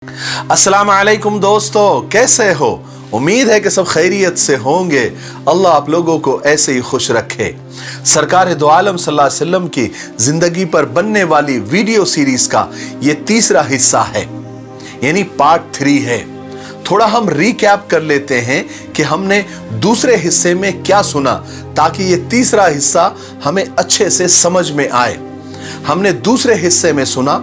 अस्सलाम वालेकुम दोस्तों, कैसे हो? उम्मीद है कि सब खैरियत से होंगे। अल्लाह आप लोगों को ऐसे ही खुश रखे। सरकार दो आलम सल्लल्लाहु अलैहि वसल्लम की जिंदगी पर बनने वाली वीडियो सीरीज का ये तीसरा हिस्सा है, यानी पार्ट 3 है। थोड़ा हम रिकैप कर लेते हैं कि हमने दूसरे हिस्से में क्या सुना, ताकि ये तीसरा हिस्सा हमें अच्छे से समझ में आए। हमने दूसरे हिस्से में सुना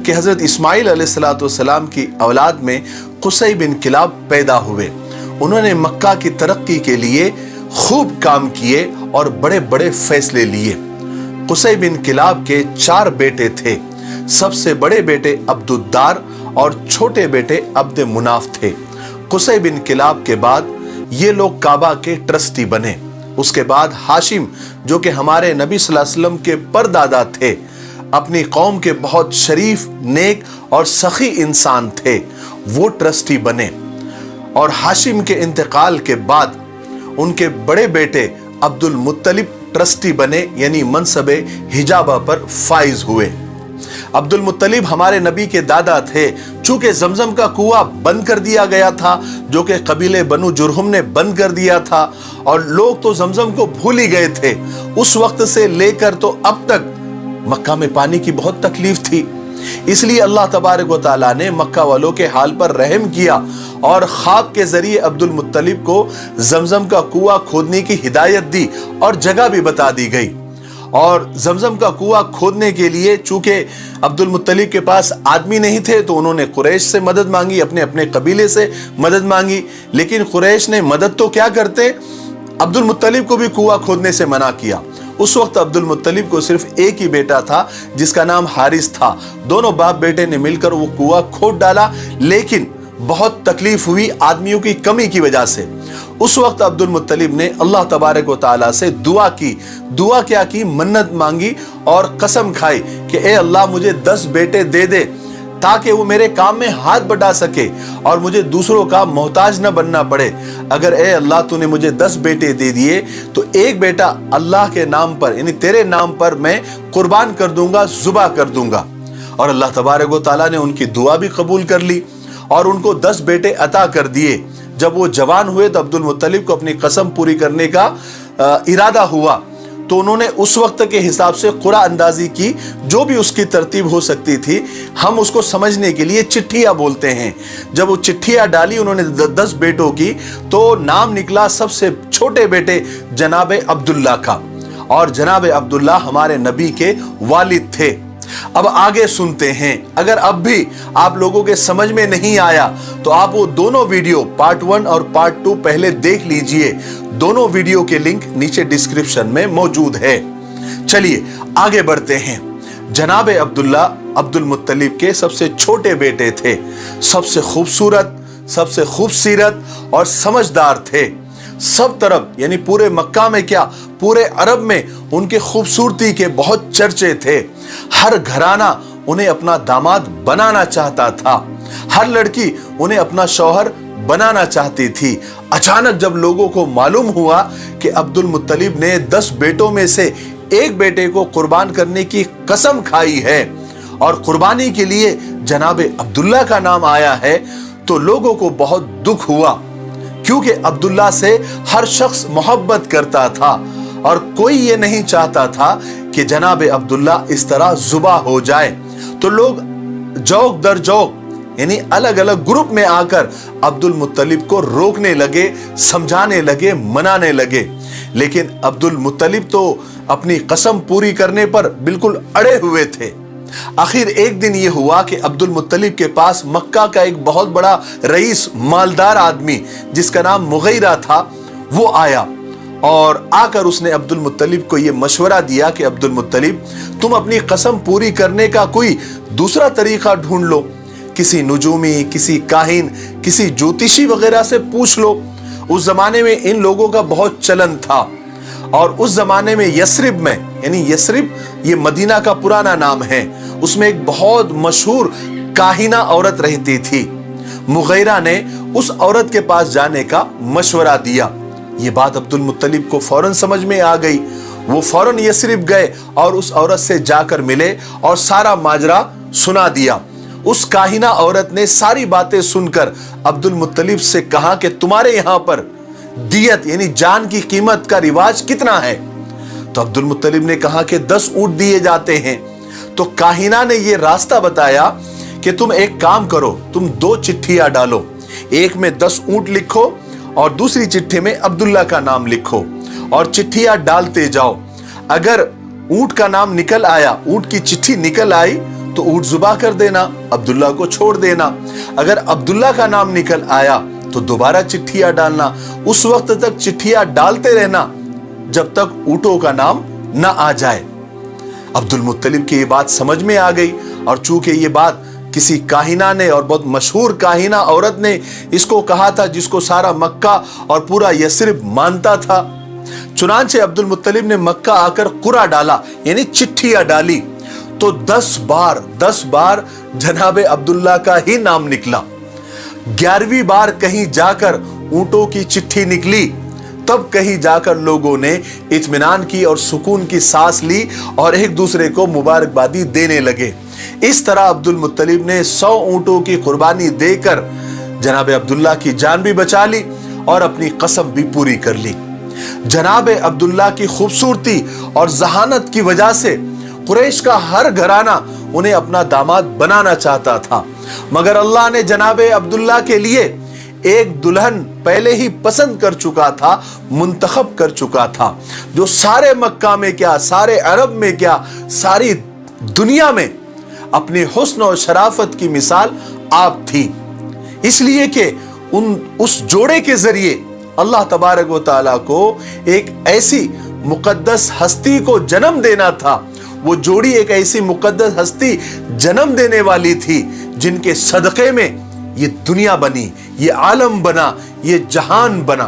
कि हजरत इस्माइल अलैहिस्सलाम की औलाद में कुसै बिन किलाब पैदा हुए। उन्होंने मक्का की तरक्की के लिए खूब काम किए और बड़े बड़े फैसले लिए। कुसै बिन किलाब के 4 बेटे थे। सबसे बड़े बेटे अब्दुद्दार और छोटे बेटे अब्द मुनाफ थे। कुसै बिन किलाब के बाद ये लोग काबा के ट्रस्टी बने। उसके बाद हाशिम, जो कि हमारे नबी सल्लल्लाहु अलैहि वसल्लम के परदादा थे, अपनी कौम के बहुत शरीफ, नेक और सखी इंसान थे, वो ट्रस्टी बने। और हाशिम के इंतकाल के बाद उनके बड़े बेटे अब्दुल मुत्तलिब ट्रस्टी बने, यानी मनसबे हिजाबा पर फाइज हुए। अब्दुल मुत्तलिब हमारे नबी के दादा थे। चूंकि जमजम का कुआं बंद कर दिया गया था, जो कि कबीले बनु जुरहुम ने बंद कर दिया था, और लोग तो जमजम को भूल ही गए थे। उस वक्त से लेकर तो अब तक मक्का में पानी की बहुत तकलीफ थी। इसलिए अल्लाह तबारक व तआला ने मक्का वालों के हाल पर रहम किया और ख्वाब के जरिए अब्दुल मुत्तलिब को जमजम का कुआं खोदने की हिदायत दी और जगह भी बता दी गई। और जमजम का कुआं खोदने के लिए चूंकि अब्दुल मुत्तलिब के पास आदमी नहीं थे, तो उन्होंने कुरैश से मदद मांगी, अपने अपने कबीले से मदद मांगी। लेकिन कुरैश ने मदद तो क्या करते, अब्दुल मुत्तलिब को भी कुआं खोदने से मना किया। उस वक्त अब्दुल मुत्तलिब को सिर्फ एक ही बेटा था, जिसका नाम हारिस था। दोनों बाप बेटे ने मिलकर वो कुआं खोद डाला, लेकिन बहुत तकलीफ हुई आदमियों की कमी की वजह से। उस वक्त अब्दुल मुत्तलिब ने अल्लाह तबारक व तआला से दुआ की। दुआ क्या की? मन्नत मांगी और कसम खाई कि ए अल्लाह, मुझे 10 बेटे दे दे, ताकि वो मेरे काम में हाथ बटा सके और मुझे दूसरों का मोहताज न बनना पड़े। अगर ए अल्लाह तूने मुझे 10 बेटे दे दिए, तो एक बेटा अल्लाह के नाम पर, यानी तेरे नाम पर मैं कुर्बान कर दूंगा, जुबा कर दूंगा। और अल्लाह तबारक व तआला ने उनकी दुआ भी कबूल कर ली और उनको 10 बेटे अता कर दिए। जब वो जवान हुए तो अब्दुल मुत्तलिब को अपनी कसम पूरी करने का इरादा हुआ, तो उन्होंने उस वक्त के हिसाब से कुरा अंदाजी की, जो भी उसकी तरतीब हो सकती थी। हम उसको समझने के लिए चिट्ठियां बोलते हैं। जब वो चिट्ठियां डाली उन्होंने 10 बेटों की, तो नाम निकला सबसे छोटे बेटे जनाबे अब्दुल्ला का। और जनाबे अब्दुल्ला हमारे नबी के वालिद थे। अब आगे सुनते हैं। अगर अब भी आप लोगों के समझ में नहीं आया, तो आप वो दोनों वीडियो पार्ट 1 और पार्ट 2 पहले देख लीजिए। दोनों वीडियो के लिंक नीचे डिस्क्रिप्शन में मौजूद है। चलिए आगे बढ़ते हैं। जनाबे अब्दुल्ला अब्दुल मुत्तलिब के सबसे छोटे बेटे थे। सबसे खूबसूरत, सबसे खूबसीरत और समझदार थे। सब तरफ, यानी पूरे मक्का में क्या, पूरे अरब में उनके खूबसूरती के बहुत चर्चे थे। हर घराना उन्हें अपना दामाद बनाना चाहता था। हर लड़की उन्हें अपना शौहर बनाना चाहती थी। अचानक जब लोगों को मालूम हुआ कि अब्दुल मुत्तलिब ने 10 बेटों में से एक बेटे को कुर्बान करने की कसम खाई है और कुर्बानी के लिए जनाबे अब्दुल्ला का नाम आया है, तो लोगों को बहुत दुख हुआ, क्योंकि अब्दुल्ला से हर शख्स मोहब्बत करता था और कोई ये नहीं चाहता था कि जनाबे अब्दुल्ला इस तरह जुबा हो जाए। तो लोग जौक दर जौक, यानी अलग अलग ग्रुप में आकर अब्दुल मुत्तलिब को रोकने लगे, समझाने लगे, मनाने लगे। लेकिन अब्दुल मुत्तलिब तो अपनी कसम पूरी करने पर बिल्कुल अड़े हुए थे। आखिर एक दिन ये हुआ कि अब्दुल मुत्तलिब के पास मक्का का एक बहुत बड़ा रईस, मालदार आदमी, जिसका नाम मुगैरा था, वो आया और आकर उसने अब्दुल मुत्तलिब को ये मशवरा दिया कि अब्दुल मुत्तलिब, तुम अपनी कसम पूरी करने का कोई दूसरा तरीका ढूंढ लो। किसी नुजूमी, किसी काहिन, किसी ज्योतिषी वगैरह से पूछ लो। उस जमाने में इन लोगों का बहुत चलन था। और उस जमाने में यस्रिब में, यानी यस्रिब ये मदीना का पुराना नाम है, उसमें एक बहुत मशहूर काहिना औरत रहती थी। मुगैरा ने उस औरत के पास जाने का मशवरा दिया। ये बात अब्दुल मुत्तलिब को फौरन समझ में आ गई। वो फौरन यस्रिब गए और उस औरत से जाकर मिले और सारा माजरा सुना दिया। उस काहिना औरत ने सारी बातें सुनकर अब्दुल मुत्तलिब से कहा कि तुम्हारे यहां पर दियत यानी जान की कीमत का रिवाज कितना है? तो अब्दुल मुत्तलिब ने कहा कि 10 ऊंट दिए जाते हैं। तो काहिना ने यह रास्ता बताया कि तुम एक काम करो, तुम 2 चिट्ठियां डालो, एक में 10 ऊंट लिखो और दूसरी चिट्ठी में अब्दुल्ला का नाम लिखो और चिट्ठियां डालते जाओ। अगर ऊंट का नाम निकल आया, ऊंट की चिट्ठी निकल आई तो ऊंट जुबा कर देना, अब्दुल्ला को छोड़ देना। अगर अब्दुल्ला का नाम निकल आया तो दोबारा चिट्ठियां डालना। उस वक्त तक चिट्ठियां डालते रहना जब तक ऊंटों का नाम ना आ जाए। अब्दुल मुत्तलिब की ये बात समझ में आ गई और चूंकि ये बात किसी काहिना ने और बहुत मशहूर काहिना औरत ने इसको कहा था जिसको सारा मक्का और पूरा यस्रिब मानता था, चुनांचे अब्दुल मुत्तलिब ने मक्का आकर कुरा डाला यानी चिट्ठियां डाली तो 10 बार जनाबे अब्दुल्ला का ही नाम निकला। 11वीं बार कहीं जाकर ऊंटों की चिट्ठी निकली, तब कहीं जाकर लोगों ने इत्मीनान की और सुकून की सांस ली और एक दूसरे को मुबारकबादी देने लगे। इस तरह अब्दुल मुत्तलिब ने 100 ऊंटों की कुर्बानी देकर जनाबे अब्दुल्ला की जान भी बचा ली और अपनी कसम भी पूरी कर ली। जनाबे अब्दुल्ला की खूबसूरती और जहानत की वजह से कुरैश का हर घराना उन्हें अपना दामाद बनाना चाहता था, मगर अल्लाह ने जनाबे अब्दुल्ला के लिए एक दुल्हन पहले ही पसंद कर चुका था, मुंतखब कर चुका था, जो सारे मक्का में क्या, सारे अरब में क्या, सारी दुनिया में अपने हुस्न और शराफत की मिसाल आप थी। इसलिए कि उस जोड़े के जरिए अल्लाह तबारक व तआला को एक ऐसी मुकद्दस हस्ती को जन्म देना था। वो जोड़ी एक ऐसी मुकद्दस हस्ती जन्म देने वाली थी जिनके सदक़े में ये दुनिया बनी, ये आलम बना, ये जहान बना।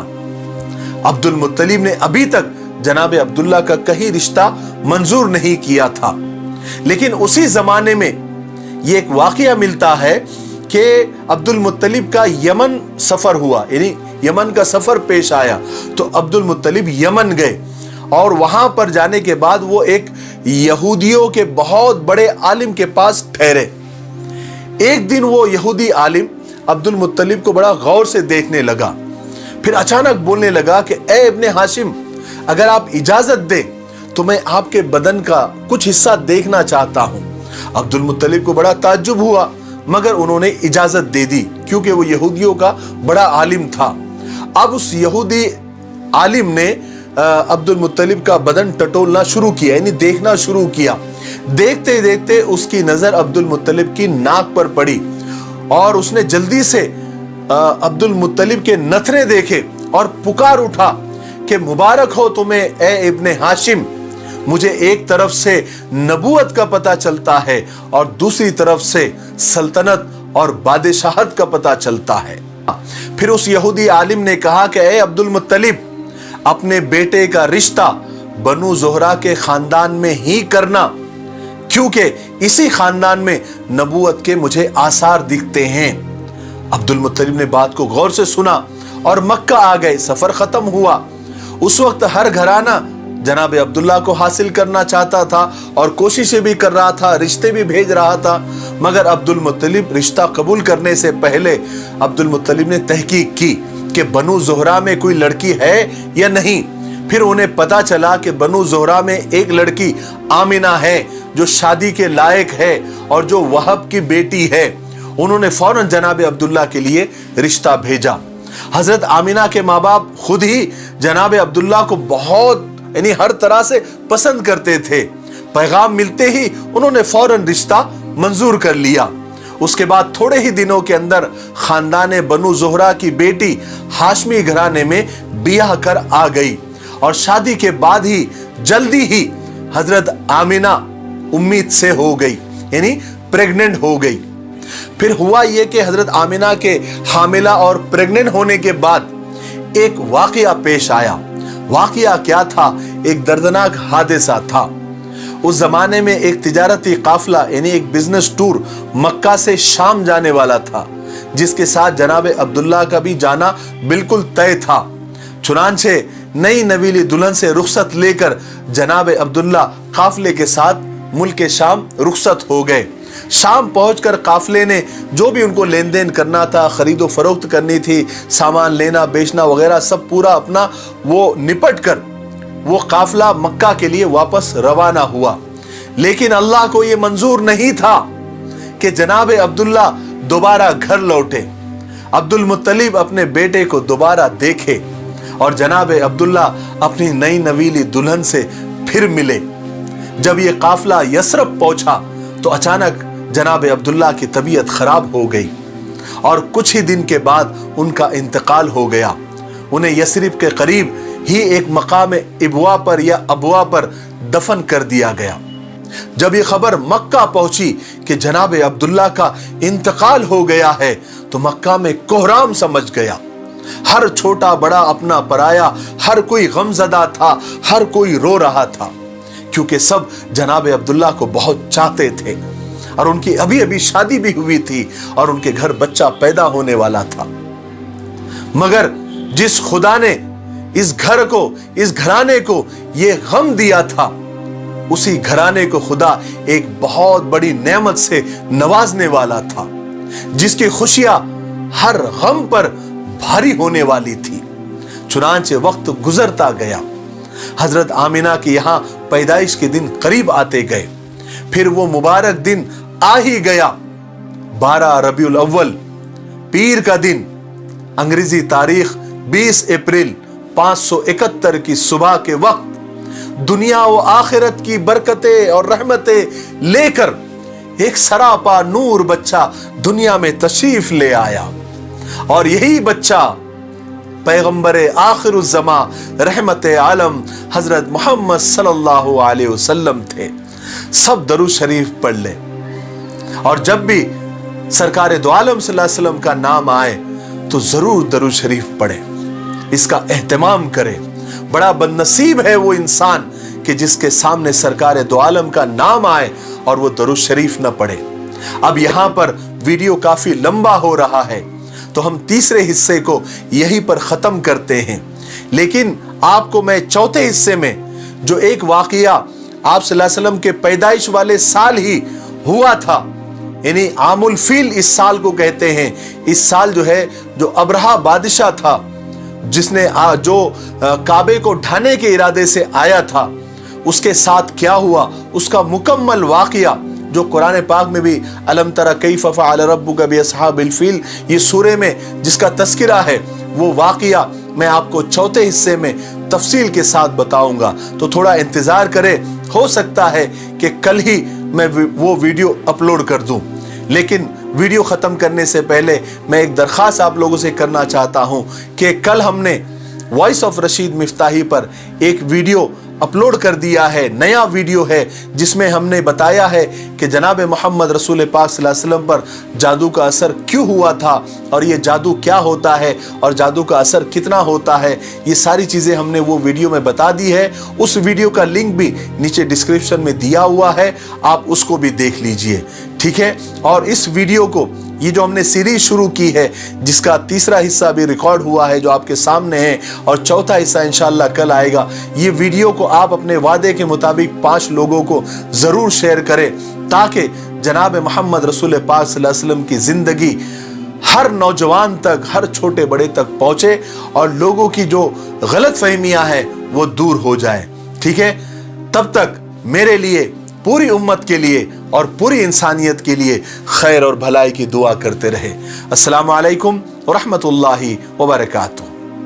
अब्दुल मुत्तलिब ने अभी तक जनाबे अब्दुल्ला का कहीं रिश्ता मंजूर नहीं किया था, लेकिन उसी जमाने में ये एक वाकया मिलता है कि अब्दुल मुत्तलिब का यमन सफर हुआ, यानी यमन का सफर पेश आया तो अब्दुल मुत्तलिब यमन गए और वहां पर जाने के बाद वो एक यहूदियों के बहुत बड़े आलिम के पास ठहरे। एक दिन वो यहूदी आलिम अब्दुल मुत्तलिब को बड़ा गौर से देखने लगा, फिर अचानक बोलने लगा कि ए इब्ने हाशिम, अगर आप इजाजत दें तो मैं आपके बदन का कुछ हिस्सा देखना चाहता हूं। अब्दुल मुत्तलिब को बड़ा ताज्जुब हुआ, मगर उन्होंने इजाजत दे दी क्योंकि वो यहूदियों का बड़ा आलिम था। अब उस यहूदी आलिम ने अब्दुल मुत्तलिब का बदन टटोलना शुरू किया, यानी देखना शुरू किया। देखते देखते उसकी नजर अब्दुल मुत्तलिब की नाक पर पड़ी और उसने जल्दी से अब्दुल मुत्तलिब के नथने देखे और पुकार उठा कि मुबारक हो तुम्हें ए इब्ने हाशिम, मुझे एक तरफ से नबूवत का पता चलता है और दूसरी तरफ से सल्तनत और बादशाहत का पता चलता है। फिर उस यहूदी आलिम ने कहा कि ए अब्दुल मुत्तलिब, अपने बेटे का रिश्ता बनु ज़ोहरा के खानदान में ही करना, क्योंकि इसी खानदान में नबूवत के मुझे आसार दिखते हैं। अब्दुल मुत्तलिब ने बात को गौर से सुना और मक्का आ गए। सफर खत्म हुआ। उस वक्त हर घराना जनाबे अब्दुल्ला को हासिल करना चाहता था और कोशिशें भी कर रहा था, रिश्ते भी भेज रहा था, मगर अब्दुल मुत्तलिब रिश्ता कबूल करने से पहले अब्दुल मुत्तलिब ने तहकीक की कि बनु ज़ोहरा में कोई लड़की है या नहीं। फिर उन्हें पता चला कि बनु ज़ोहरा में एक लड़की आमिना है जो शादी के लायक है और जो वहब की बेटी है। उन्होंने फौरन जनाबे अब्दुल्ला के लिए रिश्ता भेजा। हजरत आमिना के माँ बाप खुद ही जनाबे अब्दुल्ला को बहुत यानी हर तरह से पसंद करते थे। पैगाम मिलते ही उन्होंने फौरन रिश्ता मंजूर कर लिया। उसके बाद थोड़े ही दिनों के अंदर खानदान बनु ज़ोहरा की बेटी हाशमी घराने में बियाह कर आ गई और शादी के बाद ही जल्दी ही हजरत आमिना उम्मीद से हो गई, यानी प्रेग्नेंट हो गई। फिर हुआ यह कि हजरत आमिना के हामिला और प्रेग्नेंट होने के बाद एक वाकया पेश आया। वाकया क्या था? एक दर्दनाक हादसा था। उस जमाने में एक तिजारती काफिला यानी एक बिजनेस टूर मक्का से शाम जाने वाला था, जिसके साथ जनाबे अब्दुल्ला का भी जाना बिल्कुल तय था। चुनांचे नई नवीली दुल्हन से रुखसत लेकर जनाबे अब्दुल्ला काफिले के साथ मुल्क शाम रुखसत हो गए। शाम पहुंचकर काफिले ने जो भी उनको लेन देन करना था, खरीदो फरोख्त करनी थी, सामान लेना बेचना वगैरह सब पूरा अपना वो निपट कर वो काफिला मक्का के लिए वापस रवाना हुआ। लेकिन अल्लाह को ये मंजूर नहीं था कि जनाब अब्दुल्ला दोबारा घर लौटे, अब्दुल मुत्तलिब अपने बेटे को दोबारा देखे और जनाब अब्दुल्ला अपनी नई नवीली दुल्हन से फिर मिले। जब ये काफिला यसरब पहुंचा तो अचानक जनाब अब्दुल्ला की तबीयत खराब हो गई और कुछ ही दिन के बाद उनका इंतकाल हो गया। उन्हें यसरिब के करीब ही एक मकाम इबवा पर या अबवा पर दफन कर दिया गया। जब ये खबर मक्का पहुंची कि जनाब अब्दुल्ला का इंतकाल हो गया है तो मक्का में कोहराम समझ गया। हर छोटा बड़ा अपना पराया, हर कोई गमजदा था, हर कोई रो रहा था, क्योंकि सब जनाब अब्दुल्ला को बहुत चाहते थे और उनकी अभी अभी शादी भी हुई थी और उनके घर बच्चा पैदा होने वाला था। मगर जिस खुदा ने इस घर को, इस घराने को ये गम दिया था, उसी घराने को खुदा एक बहुत बड़ी नेमत से नवाजने वाला था, जिसकी खुशियां हर गम पर भारी होने वाली थी। चुनांचे वक्त गुजरता गया, हजरत आमिना के यहाँ पैदाइश के दिन करीब आते गए। फिर वो मुबारक दिन आ ही गया, 12 रबीउल अव्वल पीर का दिन, अंग्रेजी तारीख 20 अप्रैल 571 की सुबह के वक्त दुनिया व आखिरत की बरकतें और रहमतें लेकर एक सरापा नूर बच्चा दुनिया में तशरीफ ले आया और यही बच्चा पैगंबर आखिरुज़्ज़मा रहमत आलम हजरत मोहम्मद सल्लल्लाहु अलैहि वसल्लम थे। सब दरूद शरीफ पढ़ ले और जब भी सरकार दो आलम सल्लल्लाहु अलैहि वसल्लम का नाम आए तो जरूर दरूद शरीफ पढ़े, इसका एहतमाम करे। बड़ा बदनसीब है वो इंसान कि जिसके सामने सरकार दो आलम का नाम आए और वो दरूद शरीफ न पढ़े। अब यहाँ पर वीडियो काफी लंबा हो रहा है तो हम तीसरे हिस्से को यहीं पर खत्म करते हैं, लेकिन आपको मैं चौथे हिस्से में जो एक वाकया आप सल्लल्लाहु अलैहि वसल्लम के पैदाइश वाले साल ही हुआ था, यानी आमुल फील इस साल को कहते हैं। इस साल जो है, जो अब्रहा बादशाह था जिसने जो काबे को ढाने के इरादे से आया था, उसके साथ क्या हुआ उसका मुकम्मल वाकया जो कुरान पाक में भी अलम तरा कैफ़ फ़अल रब्बुका बिअस्हाबिल फील ये सूरे में जिसका तस्किरा है, वो वाकया मैं आपको चौथे हिस्से में तफसील के साथ बताऊंगा। तो थोड़ा इंतजार करें, हो सकता है कि कल ही मैं वो वीडियो अपलोड कर दूं। लेकिन वीडियो ख़त्म करने से पहले मैं एक दरख्वास्त आप लोगों से करना चाहता हूं कि कल हमने वॉइस ऑफ रशीद मिफ्ताही पर एक वीडियो अपलोड कर दिया है, नया वीडियो है जिसमें हमने बताया है कि जनाब मोहम्मद रसूल पाक सल्लल्लाहु अलैहि वसल्लम पर जादू का असर क्यों हुआ था और ये जादू क्या होता है और जादू का असर कितना होता है, ये सारी चीज़ें हमने वो वीडियो में बता दी है। उस वीडियो का लिंक भी नीचे डिस्क्रिप्शन में दिया हुआ है, आप उसको भी देख लीजिए, ठीक है। और इस वीडियो को, ये जो हमने सीरीज शुरू की है जिसका तीसरा हिस्सा भी रिकॉर्ड हुआ है जो आपके सामने है और चौथा हिस्सा इंशाअल्लाह कल आएगा, ये वीडियो को आप अपने वादे के मुताबिक 5 लोगों को ज़रूर शेयर करें ताकि जनाब मोहम्मद रसूल पाक सल्लल्लाहु अलैहि वसल्लम की ज़िंदगी हर नौजवान तक, हर छोटे बड़े तक पहुँचे और लोगों की जो गलत फहमियाँ हैं वो दूर हो जाए, ठीक है। तब तक मेरे लिए, पूरी उम्मत के लिए और पूरी इंसानियत के लिए खैर और भलाई की दुआ करते रहे। अस्सलामु अलैकुम व रहमतुल्लाहि व बरकातुहू।